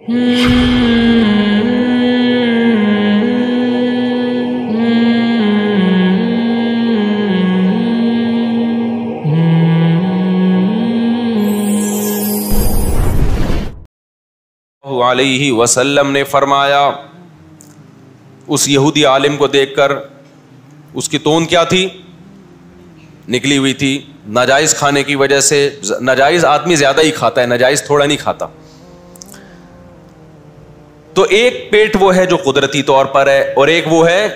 علیہ وسلم نے فرمایا، اس یہودی عالم کو دیکھ کر، اس کی توند کیا تھی؟ نکلی ہوئی تھی ناجائز کھانے کی وجہ سے. ناجائز آدمی زیادہ ہی کھاتا ہے، ناجائز تھوڑا نہیں کھاتا. تو ایک پیٹ وہ ہے جو قدرتی طور پر ہے، اور ایک وہ ہے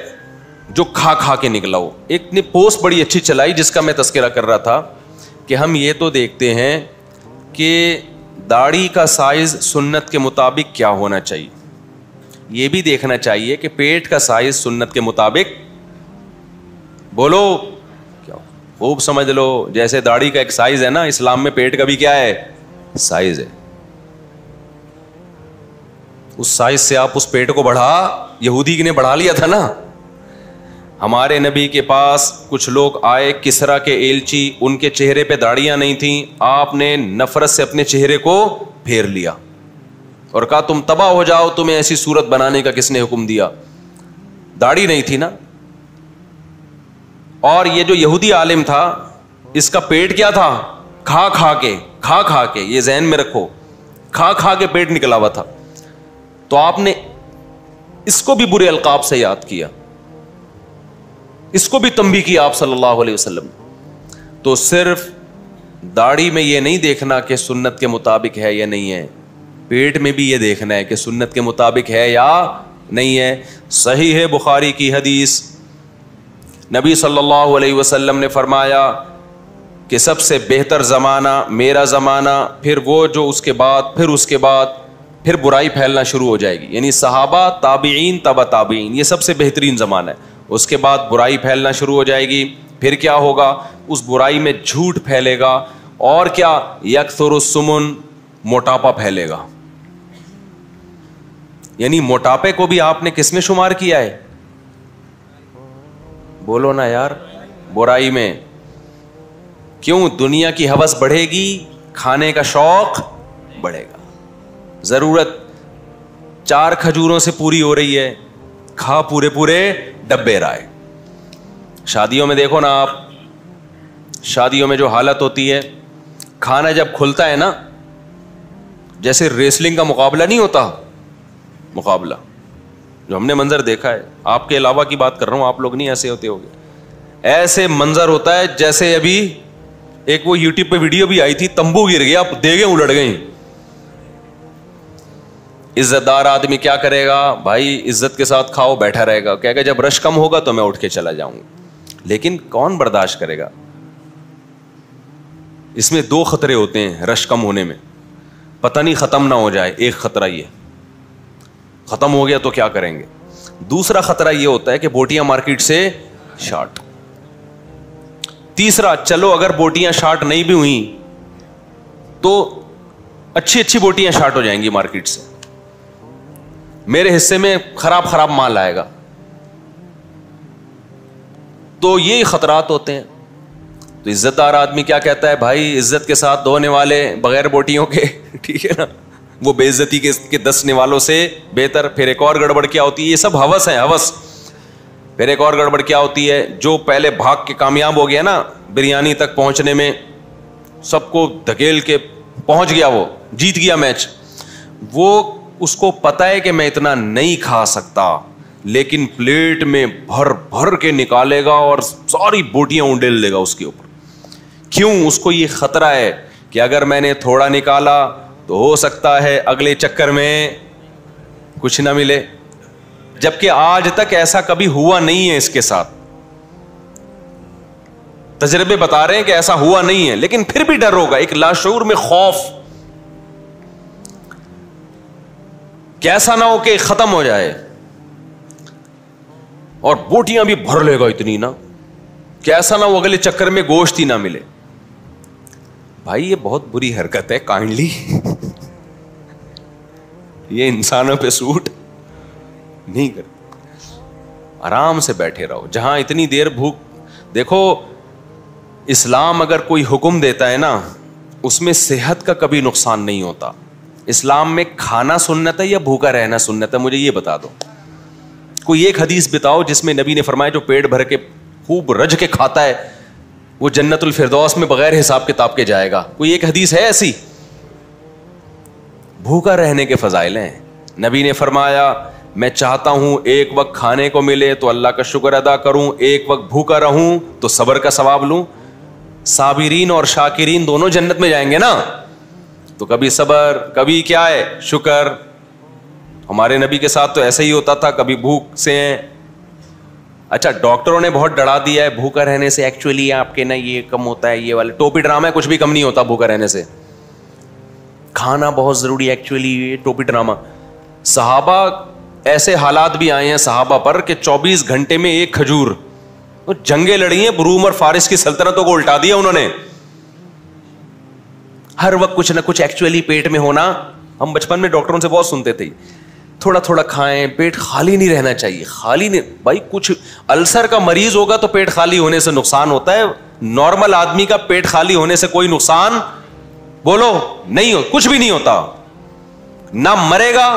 جو کھا کھا کے نکلا ہو. ایک نے پوسٹ بڑی اچھی چلائی جس کا میں تذکرہ کر رہا تھا کہ ہم یہ تو دیکھتے ہیں کہ داڑھی کا سائز سنت کے مطابق کیا ہونا چاہیے، یہ بھی دیکھنا چاہیے کہ پیٹ کا سائز سنت کے مطابق، بولو کیا، خوب سمجھ لو. جیسے داڑھی کا ایک سائز ہے نا، اسلام میں پیٹ کا بھی کیا ہے؟ سائز ہے. اس سائز سے آپ اس پیٹ کو بڑھا، یہودی نے بڑھا لیا تھا نا. ہمارے نبی کے پاس کچھ لوگ آئے، کسرا کے ایلچی، ان کے چہرے پہ داڑیاں نہیں تھیں. آپ نے نفرت سے اپنے چہرے کو پھیر لیا اور کہا تم تباہ ہو جاؤ، تمہیں ایسی صورت بنانے کا کس نے حکم دیا؟ داڑھی نہیں تھی نا. اور یہ جو یہودی عالم تھا، اس کا پیٹ کیا تھا؟ کھا کھا کے، یہ ذہن میں رکھو، کھا کھا کے پیٹ نکلا ہوا تھا. تو آپ نے اس کو بھی برے القاب سے یاد کیا، اس کو بھی تنبیہ کیا آپ صلی اللہ علیہ وسلم. تو صرف داڑھی میں یہ نہیں دیکھنا کہ سنت کے مطابق ہے یا نہیں ہے، پیٹ میں بھی یہ دیکھنا ہے کہ سنت کے مطابق ہے یا نہیں ہے. صحیح ہے بخاری کی حدیث، نبی صلی اللہ علیہ وسلم نے فرمایا کہ سب سے بہتر زمانہ میرا زمانہ، پھر وہ جو اس کے بعد، پھر برائی پھیلنا شروع ہو جائے گی. یعنی صحابہ، تابعین، تبع تابعین، یہ سب سے بہترین زمانہ ہے. اس کے بعد برائی پھیلنا شروع ہو جائے گی. پھر کیا ہوگا؟ اس برائی میں جھوٹ پھیلے گا، اور کیا؟ یکثر السمن، موٹاپا پھیلے گا. یعنی موٹاپے کو بھی آپ نے کس میں شمار کیا ہے؟ بولو نا یار، برائی میں. کیوں؟ دنیا کی ہوس بڑھے گی، کھانے کا شوق بڑھے گا. ضرورت 4 کھجوروں سے پوری ہو رہی ہے، کھا پورے ڈبے رائے. شادیوں میں دیکھو نا آپ، شادیوں میں جو حالت ہوتی ہے، کھانا جب کھلتا ہے نا، جیسے ریسلنگ کا مقابلہ نہیں ہوتا، مقابلہ جو ہم نے منظر دیکھا ہے، آپ کے علاوہ کی بات کر رہا ہوں، آپ لوگ نہیں ایسے ہوتے ہوگے، ایسے منظر ہوتا ہے جیسے ابھی ایک وہ یوٹیوب پہ ویڈیو بھی آئی تھی، تمبو گر گیا، دیگیں الٹ گئیں. عزت دار آدمی کیا کرے گا؟ بھائی عزت کے ساتھ کھاؤ، بیٹھا رہے گا، کہے گا جب رش کم ہوگا تو میں اٹھ کے چلا جاؤں گا. لیکن کون برداشت کرے گا؟ اس میں 2 خطرے ہوتے ہیں رش کم ہونے میں. پتہ نہیں ختم نہ ہو جائے، ایک خطرہ یہ، ختم ہو گیا تو کیا کریں گے. دوسرا خطرہ یہ ہوتا ہے کہ بوٹیاں مارکیٹ سے شارٹ. تیسرا، چلو اگر بوٹیاں شارٹ نہیں بھی ہوئیں تو اچھی بوٹیاں شارٹ ہو جائیں گی مارکیٹ سے، میرے حصے میں خراب مال آئے گا. تو یہ خطرات ہوتے ہیں. تو عزت دار آدمی کیا کہتا ہے؟ بھائی عزت کے ساتھ دھونے والے بغیر بوٹیوں کے، ٹھیک ہے نا، وہ بے عزتی کے دسنے والوں سے بہتر. پھر ایک اور گڑبڑ کیا ہوتی ہے؟ یہ سب ہوس ہے، ہوس. پھر ایک اور گڑبڑ کیا ہوتی ہے؟ جو پہلے بھاگ کے کامیاب ہو گیا نا بریانی تک پہنچنے میں، سب کو دھکیل کے پہنچ گیا، وہ جیت گیا میچ، وہ اس کو پتا ہے کہ میں اتنا نہیں کھا سکتا، لیکن پلیٹ میں بھر کے نکالے گا اور ساری بوٹیاں اونڈیل لے گا اس کے اوپر. کیوں؟ اس کو یہ خطرہ ہے کہ اگر میں نے تھوڑا نکالا تو ہو سکتا ہے اگلے چکر میں کچھ نہ ملے. جبکہ آج تک ایسا کبھی ہوا نہیں ہے اس کے ساتھ، تجربے بتا رہے ہیں کہ ایسا ہوا نہیں ہے، لیکن پھر بھی ڈر ہوگا، ایک لاشعور میں خوف، کیسا نہ ہو کہ ختم ہو جائے. اور بوٹیاں بھی بھر لے گا اتنی نا، کیسا نہ ہو اگلے چکر میں گوشت ہی نہ ملے. بھائی یہ بہت بری حرکت ہے، کائنڈلی یہ انسانوں پہ سوٹ نہیں کرتے. آرام سے بیٹھے رہو. جہاں اتنی دیر بھوک، دیکھو اسلام اگر کوئی حکم دیتا ہے نا، اس میں صحت کا کبھی نقصان نہیں ہوتا. اسلام میں کھانا سنت ہے یا بھوکا رہنا سنت ہے؟ مجھے یہ بتا دو. کوئی ایک حدیث بتاؤ جس میں نبی نے فرمایا جو پیٹ بھر کے خوب رج کے کھاتا ہے وہ جنت الفردوس میں بغیر حساب کتاب کے جائے گا. کوئی ایک حدیث ہے ایسی؟ بھوکا رہنے کے فضائل ہیں. نبی نے فرمایا میں چاہتا ہوں ایک وقت کھانے کو ملے تو اللہ کا شکر ادا کروں, ایک وقت بھوکا رہوں تو صبر کا ثواب لوں. صابرین اور شاکرین دونوں جنت میں جائیں گے نا, تو کبھی صبر کبھی کیا ہے شکر. ہمارے نبی کے ساتھ تو ایسا ہی ہوتا تھا, کبھی بھوک سے ہیں. اچھا ڈاکٹروں نے بہت ڈرا دیا ہے بھوکا رہنے سے, ایکچولی آپ کے نا یہ کم ہوتا ہے, یہ والے ٹوپی ڈرامہ ہے, کچھ بھی کم نہیں ہوتا بھوکا رہنے سے. کھانا بہت ضروری ہے ایکچولی, یہ ٹوپی ڈرامہ. صحابہ ایسے حالات بھی آئے ہیں صحابہ پر کہ 24 گھنٹے میں ایک کھجور, جنگیں لڑی ہیں, روم اور فارس کی سلطنتوں کو الٹا دیا انہوں نے. ہر وقت کچھ نہ کچھ ایکچولی پیٹ میں ہونا. ہم بچپن میں ڈاکٹروں سے بہت سنتے تھے تھوڑا تھوڑا کھائیں, پیٹ خالی نہیں رہنا چاہیے. خالی نہیں بھائی, کچھ السر کا مریض ہوگا تو پیٹ خالی ہونے سے نقصان ہوتا ہے, نارمل آدمی کا پیٹ خالی ہونے سے کوئی نقصان بولو نہیں ہو, کچھ بھی نہیں ہوتا. نہ مرے گا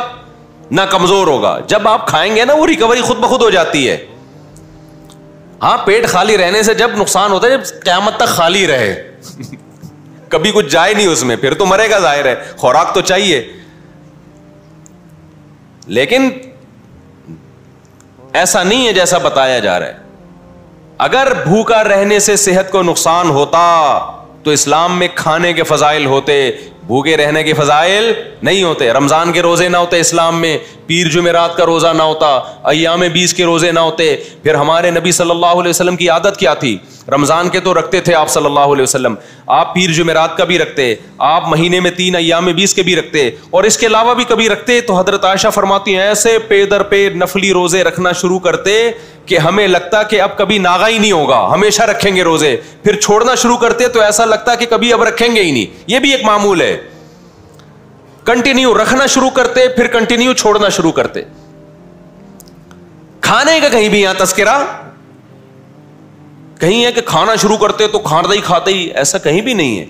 نہ کمزور ہوگا. جب آپ کھائیں گے نا وہ ریکوری خود بخود ہو جاتی ہے. ہاں پیٹ خالی رہنے سے جب نقصان ہوتا ہے جب قیامت تک خالی رہے کبھی کچھ جائے نہیں اس میں, پھر تو مرے گا ظاہر ہے, خوراک تو چاہیے. لیکن ایسا نہیں ہے جیسا بتایا جا رہا ہے. اگر بھوکا رہنے سے صحت کو نقصان ہوتا تو اسلام میں کھانے کے فضائل ہوتے, بھوکے رہنے کے فضائل نہیں ہوتے. رمضان کے روزے نہ ہوتے اسلام میں, پیر جمعرات کا روزہ نہ ہوتا, ایام 20 کے روزے نہ ہوتے. پھر ہمارے نبی صلی اللہ علیہ وسلم کی عادت کیا تھی؟ رمضان کے تو رکھتے تھے آپ صلی اللہ علیہ وسلم, آپ پیر جمعرات کا بھی رکھتے, آپ مہینے میں 3 ایام 20 کے بھی رکھتے, اور اس کے علاوہ بھی کبھی رکھتے. تو حضرت عائشہ فرماتی ہیں ایسے پے در پے نفلی روزے رکھنا شروع کرتے کہ ہمیں لگتا کہ اب کبھی ناغا ہی نہیں ہوگا, ہمیشہ رکھیں گے روزے. پھر چھوڑنا شروع کرتے تو ایسا لگتا کہ کبھی اب رکھیں گے ہی نہیں. یہ بھی ایک معمول ہے. کنٹینیو رکھنا شروع کرتے پھر کنٹینیو چھوڑنا شروع کرتے. کھانے کا کہیں بھی یہاں تذکرہ کہیں ہے کہ کھانا شروع کرتے تو کھاتے ہی, ایسا کہیں بھی نہیں ہے.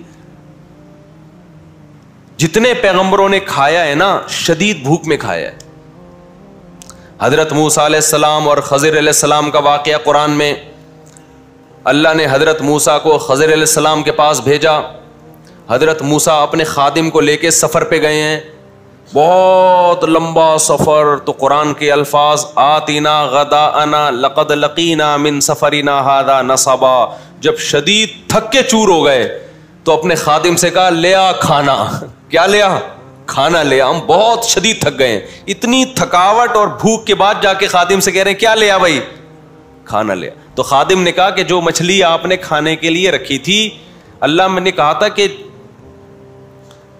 جتنے پیغمبروں نے کھایا ہے نا شدید بھوک میں کھایا ہے. حضرت موسیٰ علیہ السلام اور خضر علیہ السلام کا واقعہ قرآن میں, اللہ نے حضرت موسیٰ کو خضر علیہ السلام کے پاس بھیجا. حضرت موسیٰ اپنے خادم کو لے کے سفر پہ گئے ہیں, بہت لمبا سفر. تو قرآن کے الفاظ آتینا غداءنا لقد لقینا من سفرنا ھذا نصبا. جب شدید تھک کے چور ہو گئے تو اپنے خادم سے کہا لے آ کھانا. کیا لیا؟ کھانا لے آ, ہم بہت شدید تھک گئے ہیں. اتنی تھکاوٹ اور بھوک کے بعد جا کے خادم سے کہہ رہے ہیں کیا لے آ بھائی؟ کھانا لے آ. تو خادم نے کہا کہ جو مچھلی آپ نے کھانے کے لیے رکھی تھی, اللہ میں نے کہا تھا کہ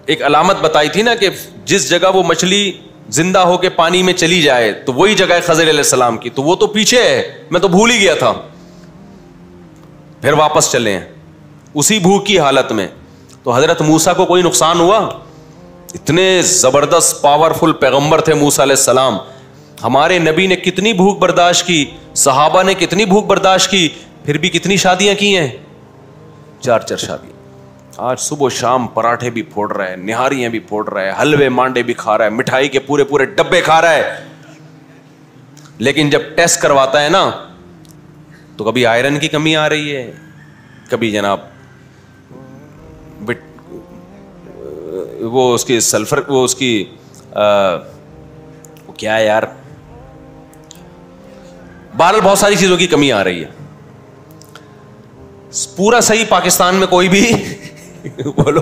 ایک علامت بتائی تھی نا کہ جس جگہ وہ مچھلی زندہ ہو کے پانی میں چلی جائے تو وہی جگہ ہے خضر علیہ السلام کی, تو وہ تو پیچھے ہے, میں تو بھول ہی گیا تھا. پھر واپس چلے ہیں اسی بھوک کی حالت میں. تو حضرت موسیٰ کو کوئی نقصان ہوا؟ اتنے زبردست پاورفل پیغمبر تھے موسیٰ علیہ السلام. ہمارے نبی نے کتنی بھوک برداشت کی, صحابہ نے کتنی بھوک برداشت کی, پھر بھی کتنی شادیاں کی ہیں, 4 شادیاں. آج صبح شام پراٹھے بھی پھوڑ رہا ہے, نہاریاں بھی پھوڑ رہا ہے, حلوے مانڈے بھی کھا رہا ہے, مٹھائی کے پورے ڈبے کھا رہا ہے. لیکن جب ٹیسٹ کرواتا ہے نا تو کبھی آئرن کی کمی آ رہی ہے, کبھی جناب وہ اس کی سلفر, وہ اس کی وہ کیا ہے یار, بہرحال بہت ساری چیزوں کی کمی آ رہی ہے. پورا صحیح پاکستان میں کوئی بھی بولو,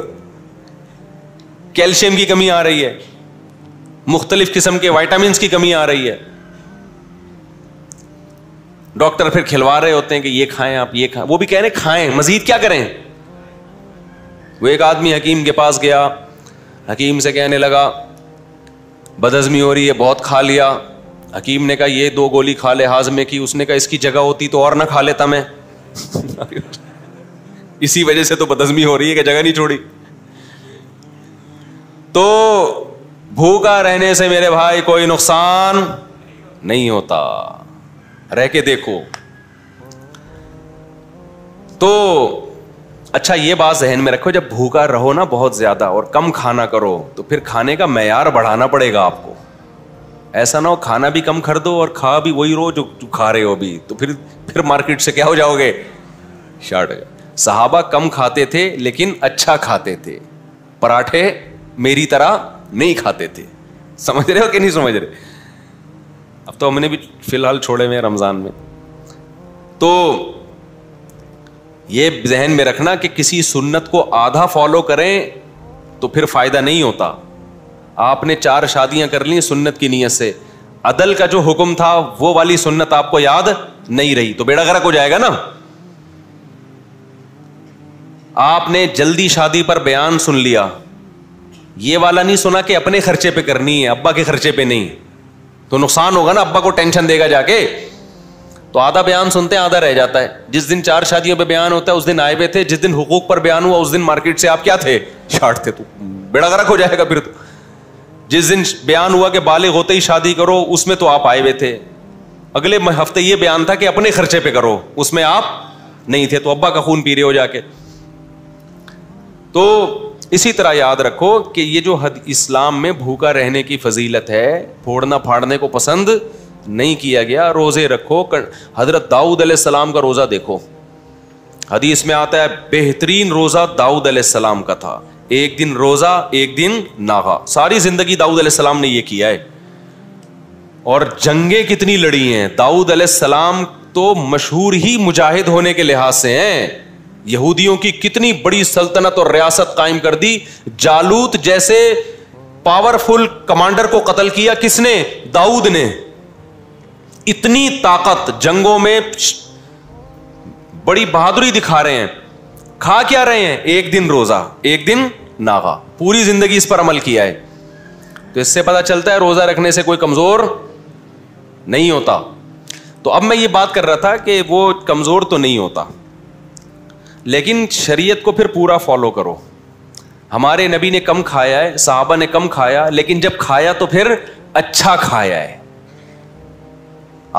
کیلشیم کی کمی آ رہی ہے, مختلف قسم کے وائٹامنس کی کمی آ رہی ہے. ڈاکٹر پھر کھلوا رہے ہوتے ہیں کہ یہ کھائیں آپ, یہ کھائیں, وہ بھی کہہ رہے ہیں کھائیں, مزید کیا کریں. وہ ایک آدمی حکیم کے پاس گیا, حکیم سے کہنے لگا بدہضمی ہو رہی ہے, بہت کھا لیا. حکیم نے کہا یہ 2 گولی کھا لے ہاضمے کی. اس نے کہا اس کی جگہ ہوتی تو اور نہ کھا لیتا میں, اسی وجہ سے تو بدہضمی ہو رہی ہے کہ جگہ نہیں چھوڑی. تو بھوکا رہنے سے میرے بھائی کوئی نقصان نہیں ہوتا, رہ کے دیکھو. تو اچھا یہ بات ذہن میں رکھو, جب بھوکا رہو نا بہت زیادہ اور کم کھانا کرو تو پھر کھانے کا معیار بڑھانا پڑے گا آپ کو. ایسا نہ ہو کھانا بھی کم کر دو اور کھا بھی وہی رہو جو کھا رہے ہو ابھی, تو پھر مارکیٹ سے کیا ہو جاؤ گے, شارٹ ہو جائے. صحابہ کم کھاتے تھے لیکن اچھا کھاتے تھے, پراٹھے میری طرح نہیں کھاتے تھے. سمجھ رہے ہو کہ نہیں سمجھ رہے؟ اب تو ہم نے بھی فی الحال چھوڑے ہوئے رمضان میں. تو یہ ذہن میں رکھنا کہ کسی سنت کو آدھا فالو کریں تو پھر فائدہ نہیں ہوتا. آپ نے 4 شادیاں کر لی سنت کی نیت سے, عدل کا جو حکم تھا وہ والی سنت آپ کو یاد نہیں رہی تو بیڑا غرق ہو جائے گا نا. آپ نے جلدی شادی پر بیان سن لیا, یہ والا نہیں سنا کہ اپنے خرچے پہ کرنی ہے, ابا کے خرچے پہ نہیں, تو نقصان ہوگا نا, ابا کو ٹینشن دے گا جا کے. تو آدھا بیان سنتے ہیں آدھا رہ جاتا ہے. جس دن 4 شادیوں پہ بیان ہوتا ہے اس دن آئے ہوئے تھے, جس دن حقوق پر بیان ہوا اس دن مارکیٹ سے آپ کیا تھے, شارٹ تھے, تو بیڑا غرق ہو جائے گا پھر. تو جس دن بیان ہوا کہ بالغ ہوتے ہی شادی کرو اس میں تو آپ آئے ہوئے تھے, اگلے ہفتے یہ بیان تھا کہ اپنے خرچے پہ کرو, اس میں آپ نہیں تھے, تو ابا کا خون پی رہے ہو جا کے. تو اسی طرح یاد رکھو کہ یہ جو اسلام میں بھوکا رہنے کی فضیلت ہے, پھوڑنا پھاڑنے کو پسند نہیں کیا گیا. روزے رکھو. حضرت داؤد علیہ السلام کا روزہ دیکھو, حدیث میں آتا ہے بہترین روزہ داؤد علیہ السلام کا تھا. ایک دن روزہ ایک دن ناغا. ساری زندگی داؤد علیہ السلام نے یہ کیا ہے. اور جنگیں کتنی لڑی ہیں. داؤد علیہ السلام تو مشہور ہی مجاہد ہونے کے لحاظ سے ہیں. یہودیوں کی کتنی بڑی سلطنت اور ریاست قائم کر دی. جالوت جیسے پاورفل کمانڈر کو قتل کیا کس نے؟ داؤد نے. اتنی طاقت, جنگوں میں بڑی بہادری دکھا رہے ہیں. کھا کیا رہے ہیں؟ ایک دن روزہ ایک دن ناغا. پوری زندگی اس پر عمل کیا ہے. تو اس سے پتہ چلتا ہے روزہ رکھنے سے کوئی کمزور نہیں ہوتا. تو اب میں یہ بات کر رہا تھا کہ وہ کمزور تو نہیں ہوتا, لیکن شریعت کو پھر پورا فالو کرو. ہمارے نبی نے کم کھایا ہے, صحابہ نے کم کھایا, لیکن جب کھایا تو پھر اچھا کھایا ہے.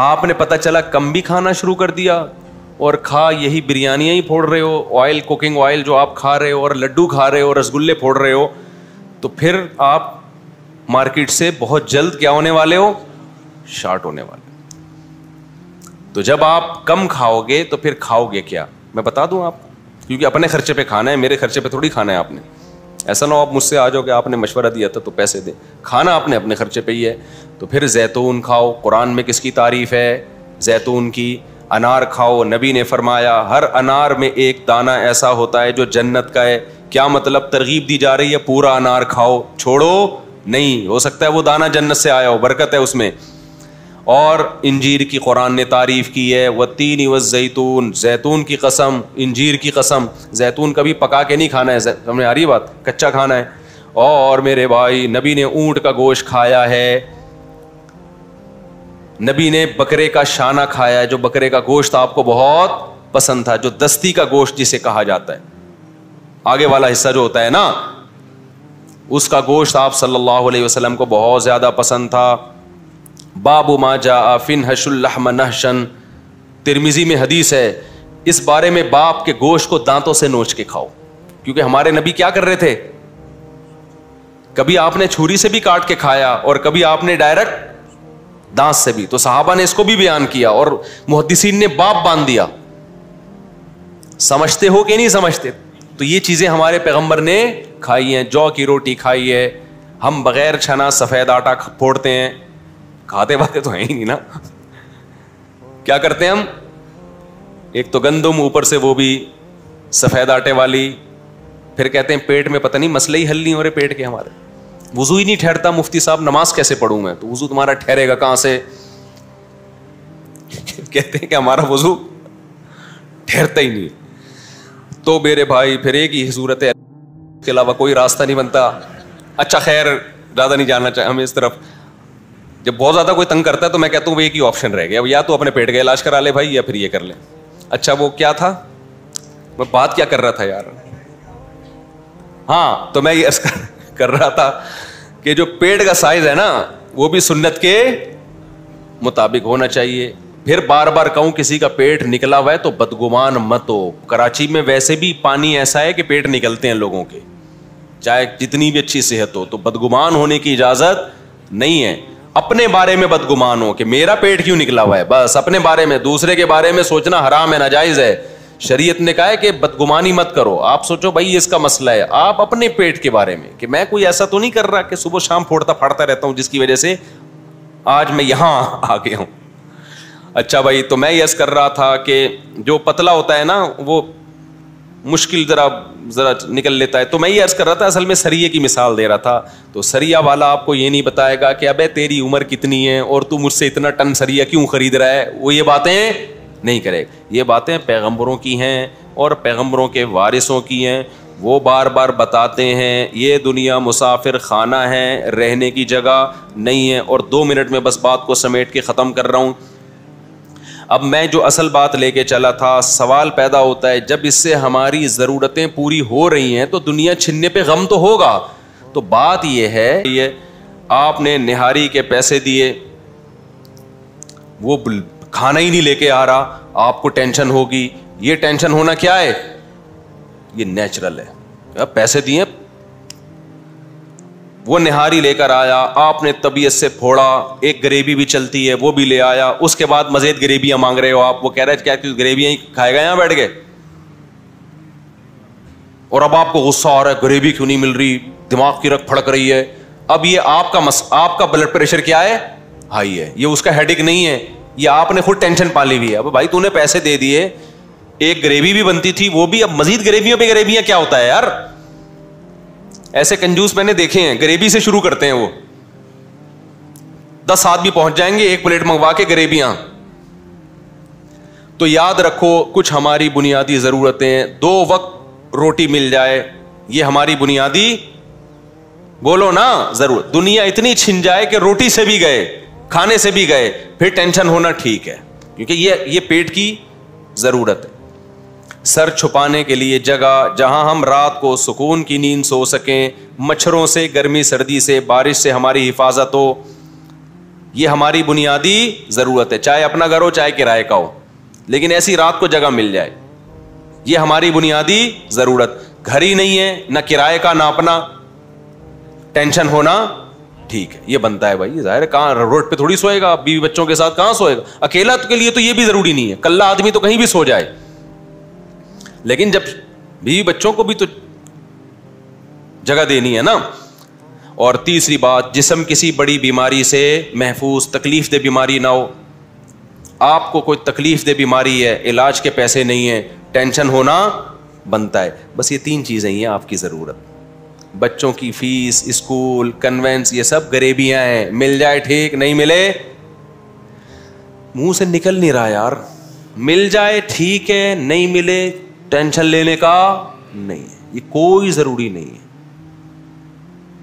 آپ نے پتہ چلا کم بھی کھانا شروع کر دیا اور کھا یہی بریانیاں ہی پھوڑ رہے ہو, آئل کوکنگ آئل جو آپ کھا رہے ہو, اور لڈو کھا رہے ہو, رسگلے پھوڑ رہے ہو, تو پھر آپ مارکیٹ سے بہت جلد کیا ہونے والے ہو, شارٹ ہونے والے. تو جب آپ کم کھاؤ گے تو پھر کھاؤ گے کیا, میں بتا دوں آپ کو, کیونکہ اپنے خرچے پہ کھانا ہے, میرے خرچے پہ تھوڑی کھانا ہے آپ نے. ایسا نہ ہو آپ مجھ سے آ جاؤ کہ آپ نے مشورہ دیا تھا تو پیسے دیں. کھانا آپ نے اپنے خرچے پہ ہی ہے. تو پھر زیتون کھاؤ. قرآن میں کس کی تعریف ہے؟ زیتون کی. انار کھاؤ. نبی نے فرمایا ہر انار میں ایک دانہ ایسا ہوتا ہے جو جنت کا ہے. کیا مطلب؟ ترغیب دی جا رہی ہے پورا انار کھاؤ, چھوڑو نہیں. ہو سکتا ہے وہ دانہ جنت سے آیا ہو, برکت ہے اس میں. اور انجیر کی قرآن نے تعریف کی ہے, والتین والزیتون, زیتون کی قسم, انجیر کی قسم. زیتون کبھی پکا کے نہیں کھانا ہے, سمجھ آ رہی ہے بات, کچا کھانا ہے. اور میرے بھائی نبی نے اونٹ کا گوشت کھایا ہے, نبی نے بکرے کا شانہ کھایا ہے, جو بکرے کا گوشت آپ کو بہت پسند تھا, جو دستی کا گوشت جسے کہا جاتا ہے, آگے والا حصہ جو ہوتا ہے نا, اس کا گوشت آپ صلی اللہ علیہ وسلم کو بہت زیادہ پسند تھا. باب ما جاء فی انحش اللحم نحشا, ترمذی میں حدیث ہے اس بارے میں, باپ کے گوشت کو دانتوں سے نوچ کے کھاؤ. کیونکہ ہمارے نبی کیا کر رہے تھے, کبھی آپ نے چھری سے بھی کاٹ کے کھایا اور کبھی آپ نے ڈائریکٹ دانت سے بھی. تو صحابہ نے اس کو بھی بیان کیا اور محدثین نے باب باندھ دیا. سمجھتے ہو کہ نہیں سمجھتے؟ تو یہ چیزیں ہمارے پیغمبر نے کھائی ہیں. جو کی روٹی کھائی ہے. ہم بغیر چھنا سفید آٹا پھوڑتے ہیں, کھاتے باتے تو ہیں ہی نہیں نا. کیا کرتے ہیں ہم؟ ایک تو گندم, اوپر سے وہ بھی سفید آٹے والی. پھر کہتے ہیں پیٹ میں پتہ نہیں مسئلے ہی حل نہیں ہو رہے پیٹ کے ہمارے, وضو ہی نہیں ٹھہرتا. مفتی صاحب نماز کیسے پڑھوں میں؟ تو وضو تمہارا ٹھہرے گا کہاں سے؟ کہتے ہیں کہ ہمارا وضو ٹھہرتا ہی نہیں. تو میرے بھائی پھر ایک ہی صورت ہے, اس کے علاوہ کوئی راستہ نہیں بنتا. اچھا خیر زیادہ نہیں جاننا چاہیے ہمیں اس طرف. جب بہت زیادہ کوئی تنگ کرتا ہے تو میں کہتا ہوں ایک ہی آپشن رہ گیا, یا تو اپنے پیٹ کا علاج کرا لے بھائی, یا پھر یہ کر لے. اچھا وہ کیا تھا, میں بات کیا کر رہا تھا یار؟ ہاں, تو میں یہ عرض کر رہا تھا کہ جو پیٹ کا سائز ہے نا وہ بھی سنت کے مطابق ہونا چاہیے. پھر بار بار کہوں کسی کا پیٹ نکلا ہوا ہے تو بدگمان مت ہو. کراچی میں ویسے بھی پانی ایسا ہے کہ پیٹ نکلتے ہیں لوگوں کے, چاہے جتنی بھی اچھی صحت ہو, تو بدگمان ہونے کی اجازت نہیں ہے. اپنے بارے میں بدگمان ہو کہ میرا پیٹ کیوں نکلا ہوا ہے, بس اپنے بارے میں. دوسرے کے بارے میں سوچنا حرام ہے, ناجائز ہے. شریعت نے کہا ہے کہ بدگمانی مت کرو. آپ سوچو بھائی اس کا مسئلہ ہے, آپ اپنے پیٹ کے بارے میں کہ میں کوئی ایسا تو نہیں کر رہا کہ صبح شام پھوڑتا پھاڑتا رہتا ہوں جس کی وجہ سے آج میں یہاں آ گیا ہوں. اچھا بھائی, تو میں یس کر رہا تھا کہ جو پتلا ہوتا ہے نا وہ مشکل ذرا نکل لیتا ہے, تو میں یہ عرض کر رہا تھا اصل میں سریے کی مثال دے رہا تھا. تو سریا والا آپ کو یہ نہیں بتائے گا کہ ابے تیری عمر کتنی ہے اور تو مجھ سے اتنا ٹن سریا کیوں خرید رہا ہے, وہ یہ باتیں نہیں کرے. یہ باتیں پیغمبروں کی ہیں اور پیغمبروں کے وارثوں کی ہیں. وہ بار بار بتاتے ہیں یہ دنیا مسافر خانہ ہے, رہنے کی جگہ نہیں ہے. اور 2 منٹ میں بس بات کو سمیٹ کے ختم کر رہا ہوں. اب میں جو اصل بات لے کے چلا تھا, سوال پیدا ہوتا ہے جب اس سے ہماری ضرورتیں پوری ہو رہی ہیں تو دنیا چھننے پہ غم تو ہوگا. تو بات یہ ہے, یہ آپ نے نہاری کے پیسے دیے, وہ کھانا ہی نہیں لے کے آ رہا, آپ کو ٹینشن ہوگی. یہ ٹینشن ہونا کیا ہے, یہ نیچرل ہے. پیسے دیے, وہ نہاری لے کر آیا, آپ نے طبیعت سے پھوڑا, ایک گریوی بھی چلتی ہے وہ بھی لے آیا, اس کے بعد مزید گریویاں مانگ رہے ہو آپ. وہ کہہ رہے کیا گریویاں ہی کھائے گا یہاں بیٹھ کے, اور اب آپ کو غصہ آ رہا ہے گریوی کیوں نہیں مل رہی, دماغ کی رگ پھڑک رہی ہے. اب یہ آپ کا بلڈ پریشر کیا ہے, ہائی ہے. یہ اس کا ہیڈک نہیں ہے, یہ آپ نے خود ٹینشن پالی ہوئی ہے. اب بھائی تو نے پیسے دے دیے, ایک گریوی بھی بنتی تھی وہ بھی, اب مزید گریویوں پہ گریویاں کیا ہوتا ہے یار. ایسے کنجوس میں نے دیکھے ہیں, گریوی سے شروع کرتے ہیں وہ, 10 آدمی پہنچ جائیں گے ایک پلیٹ منگوا کے گریویاں. تو یاد رکھو کچھ ہماری بنیادی ضرورتیں, 2 وقت روٹی مل جائے, یہ ہماری بنیادی, بولو نا, ضرورت. دنیا اتنی چھن جائے کہ روٹی سے بھی گئے, کھانے سے بھی گئے, پھر ٹینشن ہونا ٹھیک ہے, کیونکہ یہ پیٹ کی ضرورت ہے. سر چھپانے کے لیے جگہ جہاں ہم رات کو سکون کی نیند سو سکیں, مچھروں سے, گرمی سردی سے, بارش سے ہماری حفاظت ہو, یہ ہماری بنیادی ضرورت ہے. چاہے اپنا گھر ہو چاہے کرائے کا ہو, لیکن ایسی رات کو جگہ مل جائے, یہ ہماری بنیادی ضرورت. گھر ہی نہیں ہے, نہ کرائے کا نہ اپنا, ٹینشن ہونا ٹھیک ہے, یہ بنتا ہے بھائی. ظاہر ہے کہاں روڈ پہ تھوڑی سوئے گا, بیوی بچوں کے ساتھ کہاں سوئے گا. اکیلا کے لیے تو یہ بھی ضروری نہیں ہے, کلا آدمی تو کہیں بھی سو جائے, لیکن جب بیوی بچوں کو بھی تو جگہ دینی ہے نا. اور تیسری بات, جسم کسی بڑی بیماری سے محفوظ, تکلیف دہ بیماری نہ ہو. آپ کو کوئی تکلیف دہ بیماری ہے, علاج کے پیسے نہیں ہیں, ٹینشن ہونا بنتا ہے. بس یہ 3 چیزیں ہیں آپ کی ضرورت. بچوں کی فیس, اسکول, کنوینس, یہ سب غریبیاں ہیں. مل جائے ٹھیک, نہیں ملے منہ سے نکل نہیں رہا یار, مل جائے ٹھیک ہے, نہیں ملے ٹینشن لینے کا نہیں ہے, یہ کوئی ضروری نہیں ہے.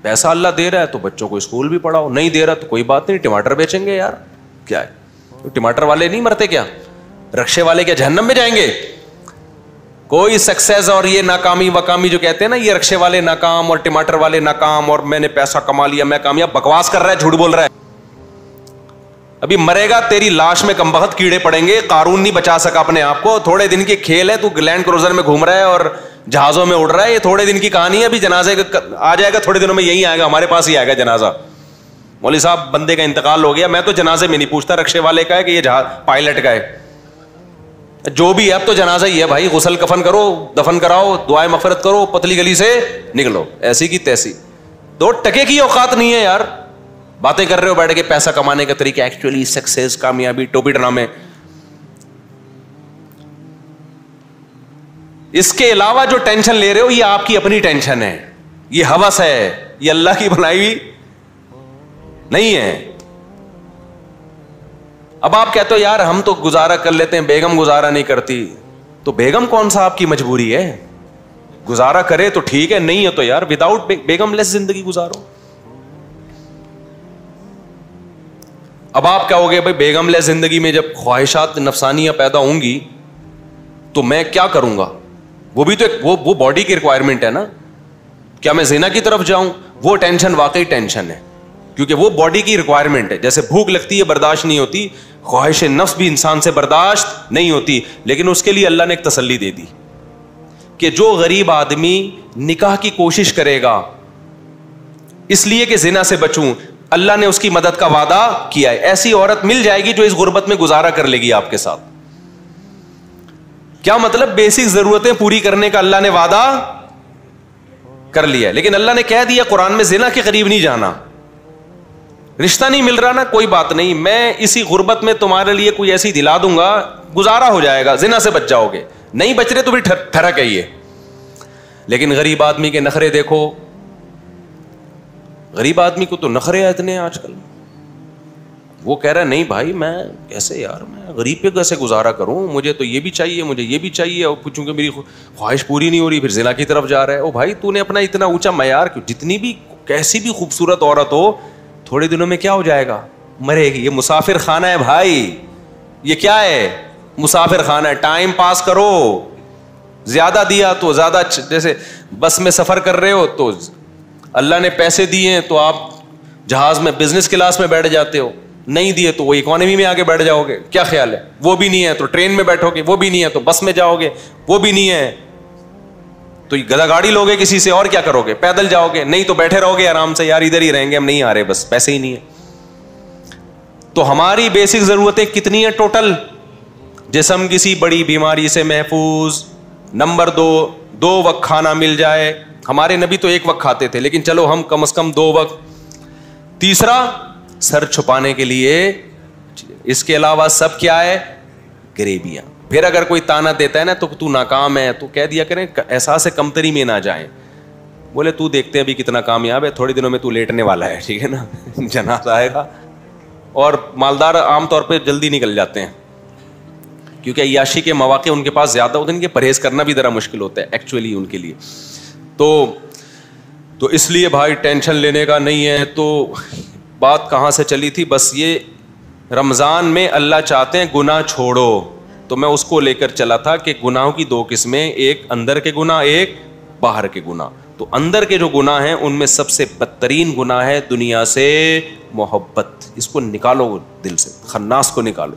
پیسہ اللہ دے رہا ہے تو بچوں کو اسکول بھی پڑھاؤ, نہیں دے رہا تو کوئی بات نہیں, ٹماٹر بیچیں گے یار, کیا ہے, ٹماٹر والے نہیں مرتے کیا, رکشے والے کیا جہنم میں جائیں گے. کوئی سکسیس اور یہ ناکامی وکامی جو کہتے ہیں نا, یہ رکشے والے ناکام اور ٹماٹر والے ناکام اور میں نے پیسہ کما لیا میں کامیاب, بکواس کر رہا ہے, جھوٹ بول رہا ہے. ابھی مرے گا, تیری لاش میں کم بخت کیڑے پڑیں گے. قارون نہیں بچا سکا اپنے آپ کو, تھوڑے دن کی کھیل ہے. تو لینڈ کروزر میں گھوم رہا ہے اور جہازوں میں اڑ رہا ہے, یہ تھوڑے دن کی کہانی ہے. ابھی جنازے آ جائے گا, تھوڑے دنوں میں یہی آئے گا, ہمارے پاس ہی آئے گا جنازہ. مولوی صاحب بندے کا انتقال ہو گیا, میں تو جنازے میں نہیں پوچھتا رکشے والے کا ہے کہ یہ جہاز پائلٹ کا ہے, جو بھی ہے اب تو جنازہ ہی ہے بھائی. غسل کفن کرو, دفن کراؤ, دعائیں مغفرت کرو, پتلی گلی سے نکلو, ایسی کی تیسی. 2 ٹکے کی اوقات نہیں ہے یار, باتیں کر رہے ہو بیٹھ کے پیسہ کمانے کا طریقہ. ایکچولی سکسیس, کامیابی, ٹوپی ڈرامے. اس کے علاوہ جو ٹینشن لے رہے ہو یہ آپ کی اپنی ٹینشن ہے, یہ ہوس ہے, یہ اللہ کی بنائی ہوئی نہیں ہے. اب آپ کہتے ہو یار ہم تو گزارا کر لیتے ہیں, بیگم گزارا نہیں کرتی. تو بیگم کون سا آپ کی مجبوری ہے, گزارا کرے تو ٹھیک ہے, نہیں ہے تو یار وداؤٹ بیگم لیس زندگی گزارو. اب آپ کیا ہوگے بھائی, بیگم لیس زندگی میں جب خواہشات نفسانیاں پیدا ہوں گی تو میں کیا کروں گا. وہ بھی تو وہ باڈی کی ریکوائرمنٹ ہے نا. کیا میں زنا کی طرف جاؤں, وہ ٹینشن واقعی ٹینشن ہے. کیونکہ وہ باڈی کی ریکوائرمنٹ ہے. جیسے بھوک لگتی ہے برداشت نہیں ہوتی, خواہش نفس بھی انسان سے برداشت نہیں ہوتی, لیکن اس کے لیے اللہ نے ایک تسلی دے دی کہ جو غریب آدمی نکاح کی کوشش کرے گا اس لیے کہ زنا سے بچوں, اللہ نے اس کی مدد کا وعدہ کیا ہے. ایسی عورت مل جائے گی جو اس غربت میں گزارا کر لے گی آپ کے ساتھ. کیا مطلب؟ بیسک ضرورتیں پوری کرنے کا اللہ نے وعدہ کر لیا ہے, لیکن اللہ نے کہہ دیا قرآن میں زنا کے قریب نہیں جانا. رشتہ نہیں مل رہا نا, کوئی بات نہیں, میں اسی غربت میں تمہارے لیے کوئی ایسی دلا دوں گا, گزارا ہو جائے گا, زنا سے بچ جاؤ گے. نہیں بچ رہے تو بھی ٹھرک ہے یہ. لیکن غریب آدمی کے نخرے دیکھو, غریب آدمی کو تو نخرے اتنے آج کل. وہ کہہ رہا ہے نہیں بھائی میں کیسے یار, میں غریب پہ کیسے گزارا کروں, مجھے تو یہ بھی چاہیے, مجھے یہ بھی چاہیے, اور پوچھوں کہ میری خواہش پوری نہیں ہو رہی, پھر زنا کی طرف جا رہا ہے. او بھائی تو نے اپنا اتنا اونچا معیار کیوں, جتنی بھی کیسی بھی خوبصورت عورت ہو تھوڑے دنوں میں کیا ہو جائے گا, مرے گی. یہ مسافر خانہ ہے بھائی, یہ کیا ہے, مسافر خانہ ہے. ٹائم پاس کرو, زیادہ دیا تو زیادہ, جیسے بس میں سفر کر رہے ہو تو اللہ نے پیسے دیے ہیں تو آپ جہاز میں بزنس کلاس میں بیٹھ جاتے ہو, نہیں دیے تو وہ اکانومی میں آگے بیٹھ جاؤ گے. کیا خیال ہے؟ وہ بھی نہیں ہے تو ٹرین میں بیٹھو گے, وہ بھی نہیں ہے تو بس میں جاؤ گے, وہ بھی نہیں ہے تو گدا گاڑی لوگے کسی سے, اور کیا کرو گے؟ پیدل جاؤ گے, نہیں تو بیٹھے رہو گے آرام سے, یار ادھر ہی رہیں گے, ہم نہیں آ رہے, بس پیسے ہی نہیں ہے. تو ہماری بیسک ضرورتیں کتنی ہیں ٹوٹل؟ جسم کسی بڑی بیماری سے محفوظ. نمبر 2 وقت کھانا مل جائے. ہمارے نبی تو 1 وقت کھاتے تھے, لیکن چلو ہم کم از کم 2 وقت. تیسرا, سر چھپانے کے لیے. اس کے علاوہ سب کیا ہے؟ غریبیاں. پھر اگر کوئی تانا دیتا ہے نا تو ناکام ہے, تو کہہ دیا کریں احساس کمتری میں نہ جائیں. بولے تو دیکھتے ہیں ابھی کتنا کامیاب ہے, تھوڑے دنوں میں تو لیٹنے والا ہے, ٹھیک ہے نا, جنازہ آئے گا. اور مالدار عام طور پہ جلدی نکل جاتے ہیں کیونکہ عیاشی کے مواقع ان کے پاس زیادہ ہوتے ہیں, ان کے پرہیز کرنا بھی ذرا مشکل ہوتا ہے ایکچولی ان کے لیے. تو اس لیے بھائی ٹینشن لینے کا نہیں ہے. تو بات کہاں سے چلی تھی؟ بس یہ رمضان میں اللہ چاہتے ہیں گناہ چھوڑو, تو میں اس کو لے کر چلا تھا کہ گناہوں کی 2 قسمیں, ایک اندر کے گناہ, ایک باہر کے گناہ. تو اندر کے جو گناہ ہیں ان میں سب سے بدترین گناہ ہے دنیا سے محبت. اس کو نکالو دل سے, خناس کو نکالو.